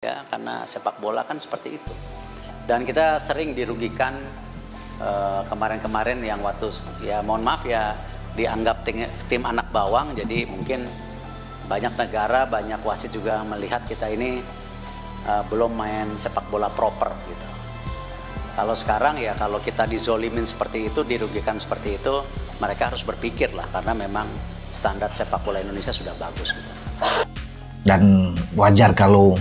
Ya, karena sepak bola kan seperti itu. Dan kita sering dirugikan kemarin-kemarin yang waktu ya mohon maaf ya dianggap tim anak bawang, jadi mungkin banyak negara, banyak wasit juga melihat kita ini belum main sepak bola proper gitu. Kalau sekarang ya kalau kita dizolimin seperti itu, dirugikan seperti itu, mereka harus berpikir lah karena memang standar sepak bola Indonesia sudah bagus gitu. Dan wajar kalau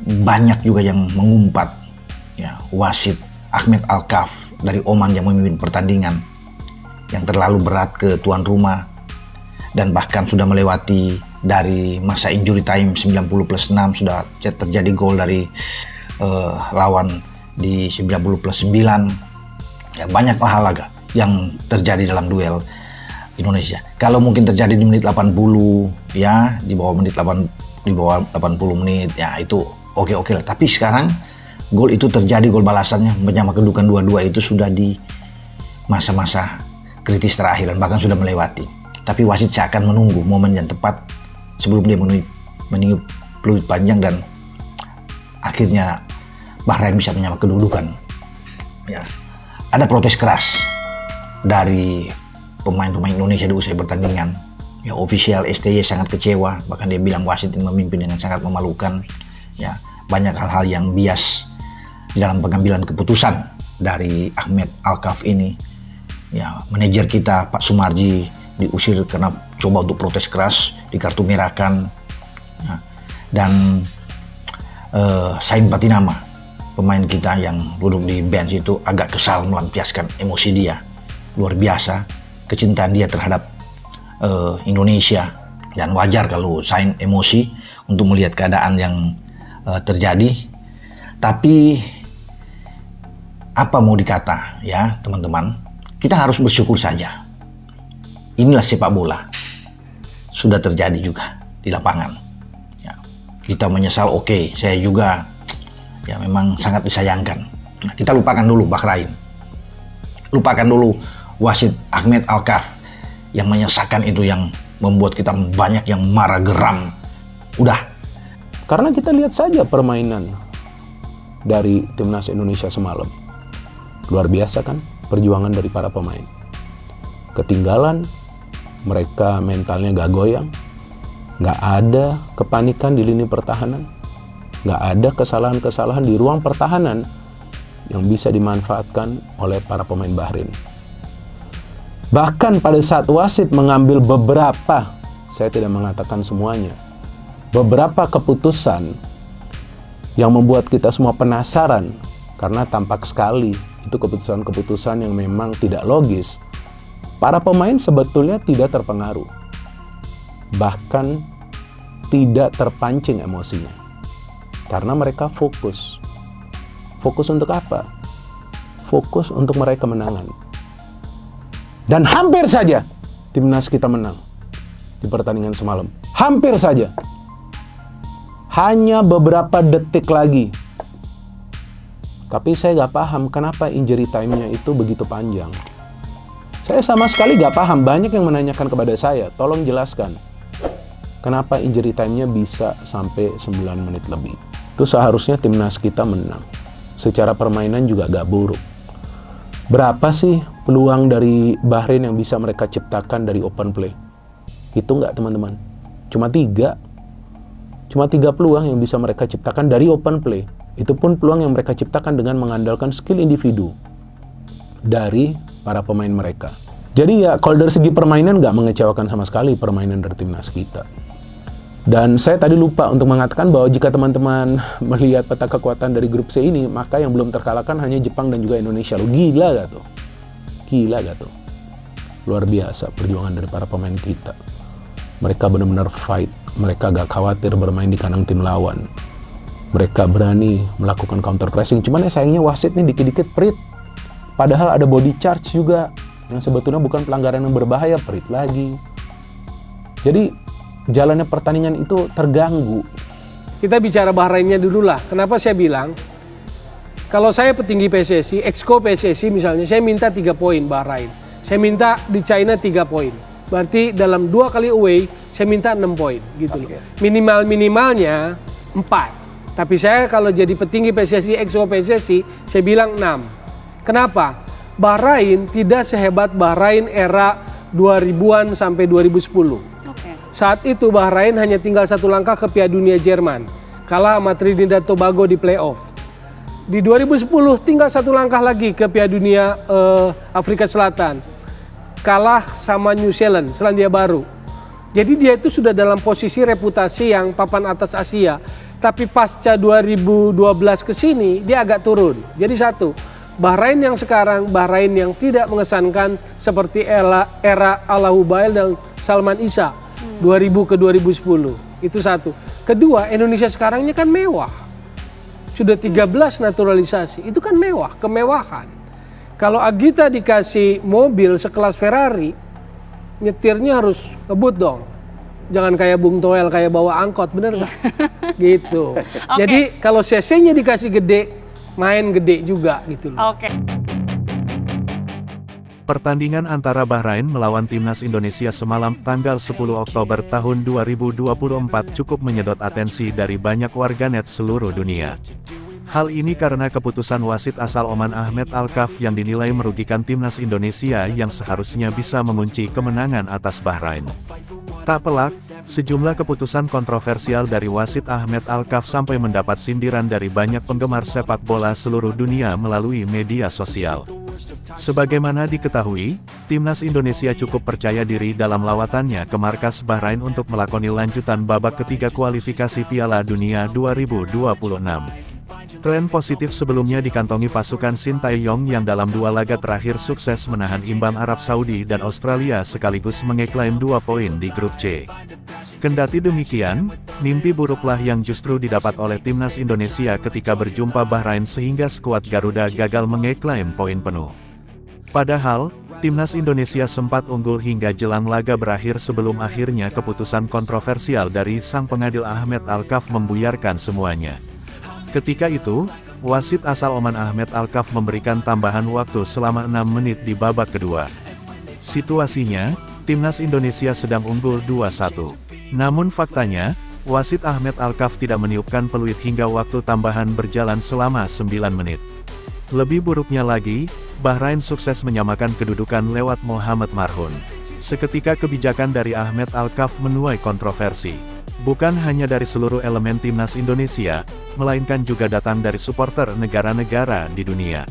banyak juga yang mengumpat ya, wasit Ahmed Alkaf dari Oman yang memimpin pertandingan yang terlalu berat ke tuan rumah dan bahkan sudah melewati dari masa injury time 90+6, sudah terjadi gol dari lawan di 90+9. Ya, banyak hal laga yang terjadi dalam duel Indonesia. Kalau mungkin terjadi di menit 80 ya, di bawah 80 menit ya itu oke lah. Tapi sekarang gol itu terjadi, gol balasannya menyamakan kedudukan 2-2 itu sudah di masa-masa kritis terakhir dan bahkan sudah melewati. Tapi wasit seakan menunggu momen yang tepat sebelum dia meniup peluit panjang dan akhirnya Bahrain bisa menyamakan kedudukan. Ya, ada protes keras dari pemain-pemain Indonesia di usai pertandingan. Ya, ofisial STY sangat kecewa, bahkan dia bilang wasit ini memimpin dengan sangat memalukan. Ya, banyak hal-hal yang bias di dalam pengambilan keputusan dari Ahmed Alkaf ini. Ya, manajer kita Pak Sumarji diusir karena coba untuk protes keras, dikartu merahkan. Ya, dan Sain Patinama, pemain kita yang duduk di bench itu agak kesal melampiaskan emosi dia. Luar biasa kecintaan dia terhadap Indonesia, dan wajar kalau Sain emosi untuk melihat keadaan yang terjadi. Tapi apa mau dikata ya teman-teman, kita harus bersyukur saja. Inilah sepak bola, sudah terjadi juga di lapangan ya. Kita menyesal, oke, saya juga ya memang sangat disayangkan. Nah, kita lupakan dulu Bahrain, lupakan dulu wasit Ahmed Alkaf yang menyesakan itu, yang membuat kita banyak yang marah geram. Udah. Karena kita lihat saja permainan dari timnas Indonesia semalam. Luar biasa kan perjuangan dari para pemain. Ketinggalan, mereka mentalnya gak goyang. Gak ada kepanikan di lini pertahanan. Gak ada kesalahan-kesalahan di ruang pertahanan yang bisa dimanfaatkan oleh para pemain Bahrain. Bahkan pada saat wasit mengambil beberapa, saya tidak mengatakan semuanya, beberapa keputusan yang membuat kita semua penasaran, karena tampak sekali itu keputusan-keputusan yang memang tidak logis. Para pemain sebetulnya tidak terpengaruh, bahkan tidak terpancing emosinya, karena mereka fokus. Fokus untuk apa? Fokus untuk meraih kemenangan. Dan hampir saja timnas kita menang di pertandingan semalam. Hampir saja. Hanya beberapa detik lagi. Tapi saya gak paham kenapa injury time-nya itu begitu panjang. Saya sama sekali gak paham. Banyak yang menanyakan kepada saya, tolong jelaskan kenapa injury time-nya bisa sampai 9 menit lebih. Itu seharusnya timnas kita menang. Secara permainan juga gak buruk. Berapa sih peluang dari Bahrain yang bisa mereka ciptakan dari open play? Hitung nggak teman-teman? Cuma 3 peluang yang bisa mereka ciptakan dari open play. Itu pun peluang yang mereka ciptakan dengan mengandalkan skill individu dari para pemain mereka. Jadi ya kalau dari segi permainan nggak mengecewakan sama sekali permainan dari timnas kita. Dan saya tadi lupa untuk mengatakan bahwa jika teman-teman melihat peta kekuatan dari grup C ini, maka yang belum terkalahkan hanya Jepang dan juga Indonesia. Loh, gila gak tuh? Gila gak tuh? Luar biasa perjuangan dari para pemain kita. Mereka benar-benar fight. Mereka gak khawatir bermain di kandang tim lawan. Mereka berani melakukan counter pressing. Cuman ya sayangnya wasit nih dikit-dikit perit. Padahal ada body charge juga yang sebetulnya bukan pelanggaran yang berbahaya, perit lagi. Jadi jalannya pertandingan itu terganggu. Kita bicara Bahrainnya dulu lah. Kenapa saya bilang, kalau saya petinggi PSSI, exco PSSI misalnya, saya minta 3 poin Bahrain. Saya minta di China 3 poin. Berarti dalam 2 kali away, saya minta 6 poin gitu. Okay. Minimalnya 4. Tapi saya kalau jadi petinggi PSSI, Exco PSSI, saya bilang 6. Kenapa? Bahrain tidak sehebat Bahrain era 2000-an sampai 2010. Saat itu Bahrain hanya tinggal 1 langkah ke Piala Dunia Jerman. Kalah sama Trinidad Tobago di playoff. Di 2010 tinggal 1 langkah lagi ke Piala Dunia Afrika Selatan. Kalah sama New Zealand, Selandia Baru. Jadi dia itu sudah dalam posisi reputasi yang papan atas Asia. Tapi pasca 2012 ke sini dia agak turun. Jadi satu, Bahrain yang sekarang, Bahrain yang tidak mengesankan seperti era Al Hubail dan Salman Isa 2000 ke 2010. Itu satu. Kedua, Indonesia sekarangnya kan mewah. Sudah 13 naturalisasi. Itu kan mewah, kemewahan. Kalau Agita dikasih mobil sekelas Ferrari, nyetirnya harus ngebut dong. Jangan kayak Bung Toel, kayak bawa angkot, bener nggak? Gitu. Jadi kalau CC-nya dikasih gede, main gede juga gitu loh. Pertandingan antara Bahrain melawan Timnas Indonesia semalam tanggal 10 Oktober tahun 2024 cukup menyedot atensi dari banyak warganet seluruh dunia. Hal ini karena keputusan wasit asal Oman Ahmed Al-Kaf yang dinilai merugikan Timnas Indonesia yang seharusnya bisa mengunci kemenangan atas Bahrain. Tak pelak, sejumlah keputusan kontroversial dari wasit Ahmed Al-Kaf sampai mendapat sindiran dari banyak penggemar sepak bola seluruh dunia melalui media sosial. Sebagaimana diketahui, Timnas Indonesia cukup percaya diri dalam lawatannya ke markas Bahrain untuk melakoni lanjutan babak ketiga kualifikasi Piala Dunia 2026. Tren positif sebelumnya dikantongi pasukan Sintayong yang dalam 2 laga terakhir sukses menahan imbang Arab Saudi dan Australia sekaligus mengeklaim 2 poin di grup C. Kendati demikian, mimpi buruklah yang justru didapat oleh Timnas Indonesia ketika berjumpa Bahrain sehingga skuad Garuda gagal mengeklaim poin penuh. Padahal, Timnas Indonesia sempat unggul hingga jelang laga berakhir sebelum akhirnya keputusan kontroversial dari sang pengadil Ahmed Al-Kaf membuyarkan semuanya. Ketika itu, wasit asal Oman Ahmed Al-Kaf memberikan tambahan waktu selama 6 menit di babak kedua. Situasinya, Timnas Indonesia sedang unggul 2-1. Namun faktanya, wasit Ahmed Al-Kaf tidak meniupkan peluit hingga waktu tambahan berjalan selama 9 menit. Lebih buruknya lagi, Bahrain sukses menyamakan kedudukan lewat Mohamed Marhun. Seketika kebijakan dari Ahmed Al-Kaf menuai kontroversi. Bukan hanya dari seluruh elemen Timnas Indonesia, melainkan juga datang dari supporter negara-negara di dunia.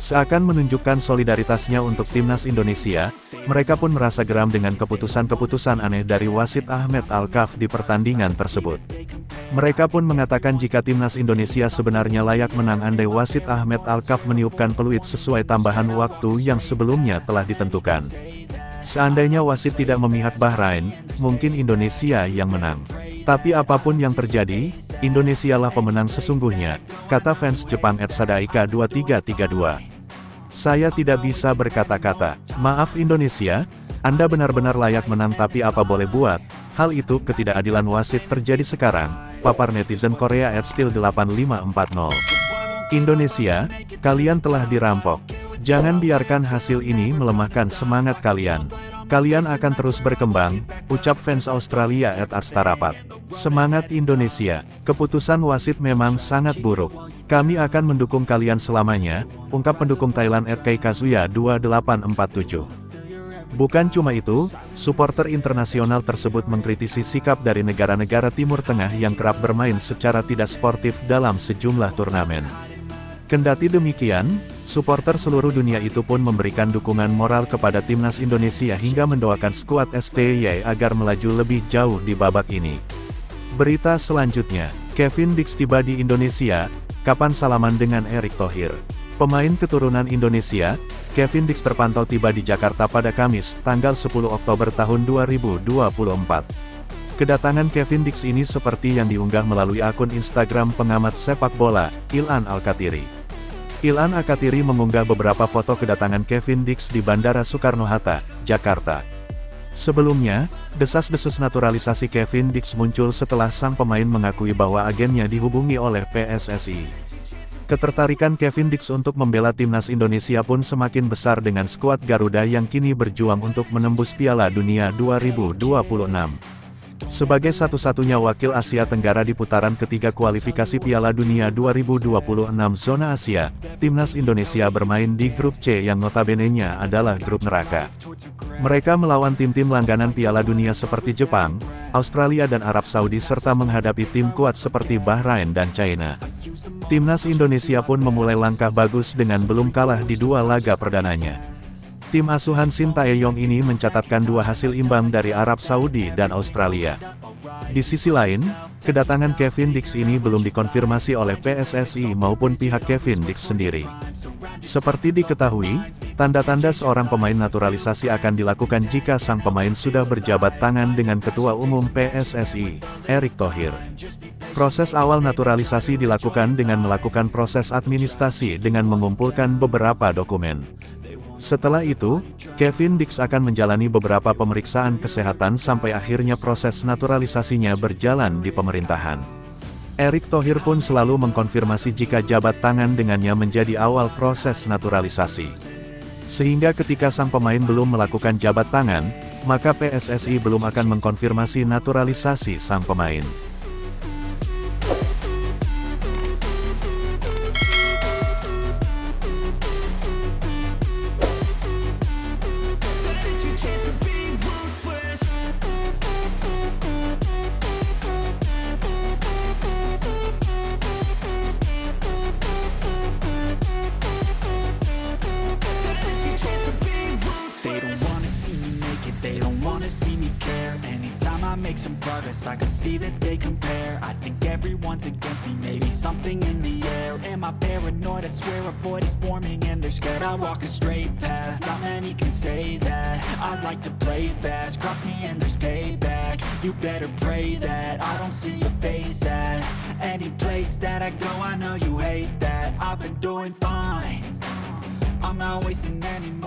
Seakan menunjukkan solidaritasnya untuk Timnas Indonesia, mereka pun merasa geram dengan keputusan-keputusan aneh dari wasit Ahmed Al-Kaf di pertandingan tersebut. Mereka pun mengatakan jika Timnas Indonesia sebenarnya layak menang andai wasit Ahmed Al-Kaf meniupkan peluit sesuai tambahan waktu yang sebelumnya telah ditentukan. Seandainya wasit tidak memihak Bahrain, mungkin Indonesia yang menang. Tapi apapun yang terjadi, Indonesialah pemenang sesungguhnya, kata fans Jepang @sadaika2332. Saya tidak bisa berkata-kata, maaf Indonesia, Anda benar-benar layak menang tapi apa boleh buat, hal itu ketidakadilan wasit terjadi sekarang, papar netizen Korea @stil8540. Indonesia, kalian telah dirampok. Jangan biarkan hasil ini melemahkan semangat kalian. Kalian akan terus berkembang, ucap fans Australia @astarapat. Semangat Indonesia, keputusan wasit memang sangat buruk. Kami akan mendukung kalian selamanya, ungkap pendukung Thailand @kaikazuya2847. Bukan cuma itu, supporter internasional tersebut mengkritisi sikap dari negara-negara Timur Tengah yang kerap bermain secara tidak sportif dalam sejumlah turnamen. Kendati demikian, supporter seluruh dunia itu pun memberikan dukungan moral kepada Timnas Indonesia hingga mendoakan skuad STY agar melaju lebih jauh di babak ini. Berita selanjutnya, Kevin Dix tiba di Indonesia, kapan salaman dengan Erick Thohir? Pemain keturunan Indonesia, Kevin Dix terpantau tiba di Jakarta pada Kamis, tanggal 10 Oktober tahun 2024. Kedatangan Kevin Dix ini seperti yang diunggah melalui akun Instagram pengamat sepak bola, Ilhan Al-Katiri. Ilhan Al-Katiri mengunggah beberapa foto kedatangan Kevin Dix di Bandara Soekarno-Hatta, Jakarta. Sebelumnya, desas-desus naturalisasi Kevin Dix muncul setelah sang pemain mengakui bahwa agennya dihubungi oleh PSSI. Ketertarikan Kevin Dix untuk membela Timnas Indonesia pun semakin besar dengan skuad Garuda yang kini berjuang untuk menembus Piala Dunia 2026. Sebagai satu-satunya wakil Asia Tenggara di putaran ketiga kualifikasi Piala Dunia 2026 zona Asia, timnas Indonesia bermain di grup C yang notabene-nya adalah grup neraka. Mereka melawan tim-tim langganan Piala Dunia seperti Jepang, Australia dan Arab Saudi serta menghadapi tim kuat seperti Bahrain dan China. Timnas Indonesia pun memulai langkah bagus dengan belum kalah di 2 laga perdananya. Tim asuhan Sintayong ini mencatatkan 2 hasil imbang dari Arab Saudi dan Australia. Di sisi lain, kedatangan Kevin Dix ini belum dikonfirmasi oleh PSSI maupun pihak Kevin Dix sendiri. Seperti diketahui, tanda-tanda seorang pemain naturalisasi akan dilakukan jika sang pemain sudah berjabat tangan dengan Ketua Umum PSSI, Erick Thohir. Proses awal naturalisasi dilakukan dengan melakukan proses administrasi dengan mengumpulkan beberapa dokumen. Setelah itu, Kevin Dix akan menjalani beberapa pemeriksaan kesehatan sampai akhirnya proses naturalisasinya berjalan di pemerintahan. Erick Thohir pun selalu mengkonfirmasi jika jabat tangan dengannya menjadi awal proses naturalisasi. Sehingga ketika sang pemain belum melakukan jabat tangan, maka PSSI belum akan mengkonfirmasi naturalisasi sang pemain. They don't wanna see me care. Anytime I make some progress, I can see that they compare. I think everyone's against me, maybe something in the air. Am I paranoid? I swear a void is forming and they're scared. I walk a straight path, not many can say that. I like to play fast, cross me and there's payback. You better pray that I don't see your face at any place that I go. I know you hate that. I've been doing fine, I'm not wasting any more